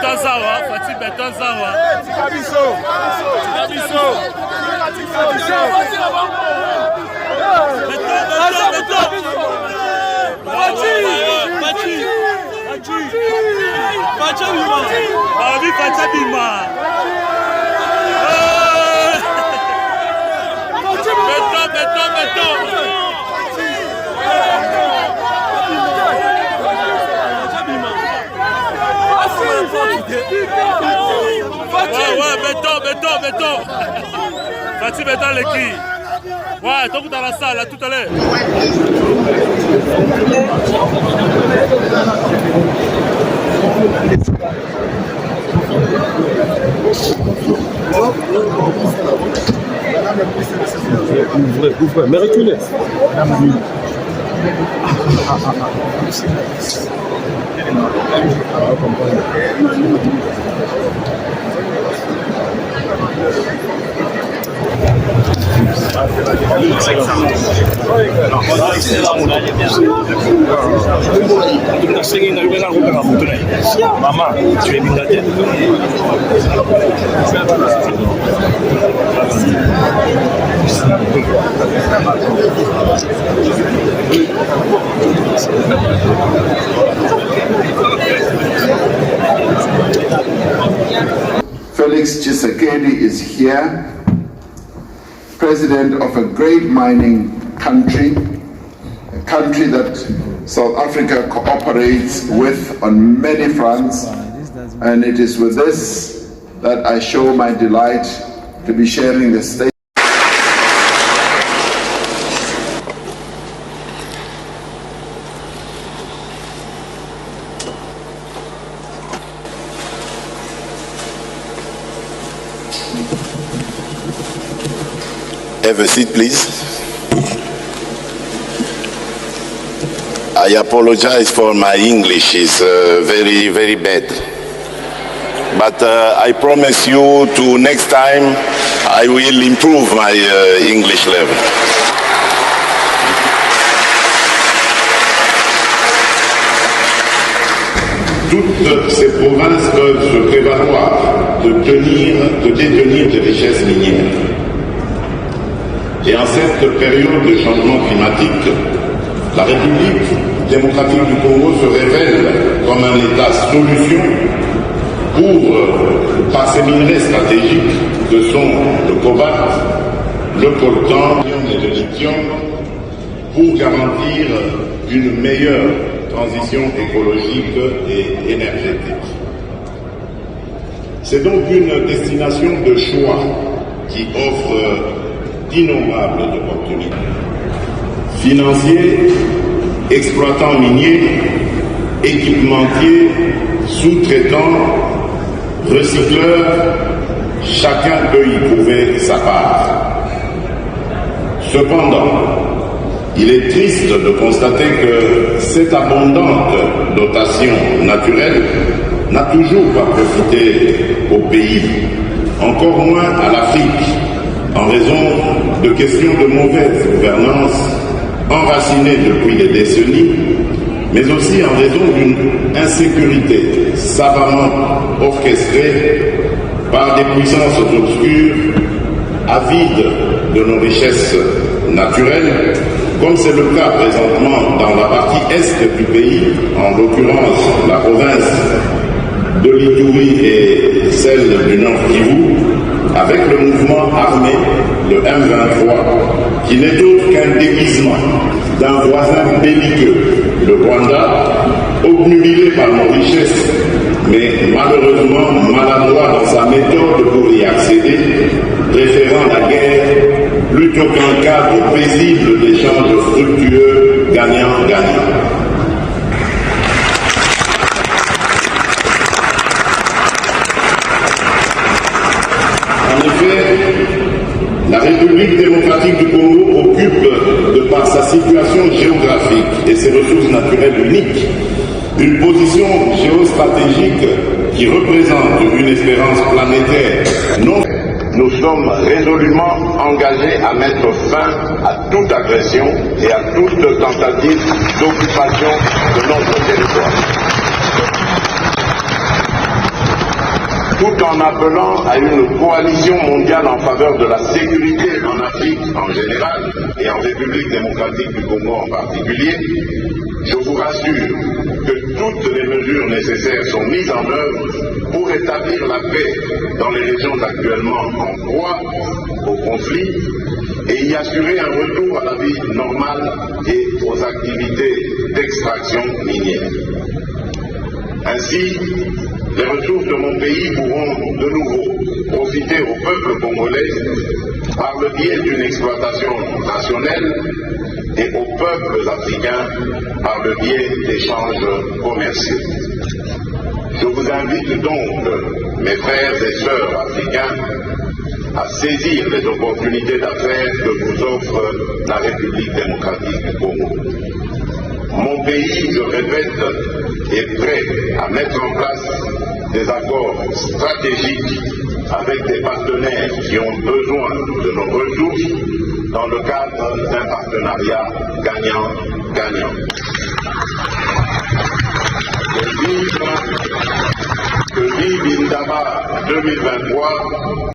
Betanzawa, Fatih Betanzawa. Béton. Fatih Béton l'écrit. Ouais, donc dans la salle, là, tout à l'heure. Ouvrez, mais reculez. Maman, tu es Bingladesh. Felix Tshisekedi is here, president of a great mining country, a country that South Africa cooperates with on many fronts, and it is with this that I show my delight to be sharing the stage. Have a seat, please. I apologize for my English, it's very, very bad. But I promise you to next time I will improve my English level. Toutes ces provinces peuvent se prévaloir de détenir des richesses minières. Et en cette période de changement climatique, la République démocratique du Congo se révèle comme un État solution par ses minerais stratégiques que sont le cobalt, le coltan et le lithium, pour garantir une meilleure transition écologique et énergétique. C'est donc une destination de choix qui offre d'innombrables opportunités. Financiers, exploitants miniers, équipementiers, sous-traitants, recycleurs, chacun peut y trouver sa part. Cependant, il est triste de constater que cette abondante dotation naturelle n'a toujours pas profité au pays, encore moins à l'Afrique, en raison de questions de mauvaise gouvernance enracinées depuis des décennies, mais aussi en raison d'une insécurité savamment orchestrée par des puissances obscures, avides de nos richesses naturelles, comme c'est le cas présentement dans la partie est du pays, en l'occurrence la province de l'Ituri et celle du Nord Kivu, avec le mouvement armé, le M23, qui n'est autre qu'un déguisement d'un voisin belliqueux, le Rwanda, obnubilé par nos richesses, mais malheureusement maladroit dans sa méthode pour y accéder, préférant la guerre plutôt qu'un cadre paisible d'échanges fructueux, gagnant-gagnant. En effet, la République démocratique du Congo occupe, de par sa situation géographique et ses ressources naturelles uniques, une position géostratégique qui représente une espérance planétaire non. Nous sommes résolument engagés à mettre fin à toute agression et à toute tentative d'occupation de notre territoire. tout en appelant à une coalition mondiale en faveur de la sécurité en Afrique en général et en République démocratique du Congo en particulier, je vous rassure que toutes les mesures nécessaires sont mises en œuvre pour établir la paix dans les régions actuellement en proie au conflit et y assurer un retour à la vie normale et aux activités d'extraction minière. Ainsi, les ressources de mon pays pourront de nouveau profiter au peuple congolais par le biais d'une exploitation rationnelle et aux peuples africains par le biais d'échanges commerciaux. Je vous invite donc, mes frères et sœurs africains, à saisir les opportunités d'affaires que vous offre la République démocratique du Congo. Mon pays, je répète, est prêt à mettre en place des accords stratégiques avec des partenaires qui ont besoin de nos ressources dans le cadre d'un partenariat gagnant-gagnant. Que vive Indaba 2023.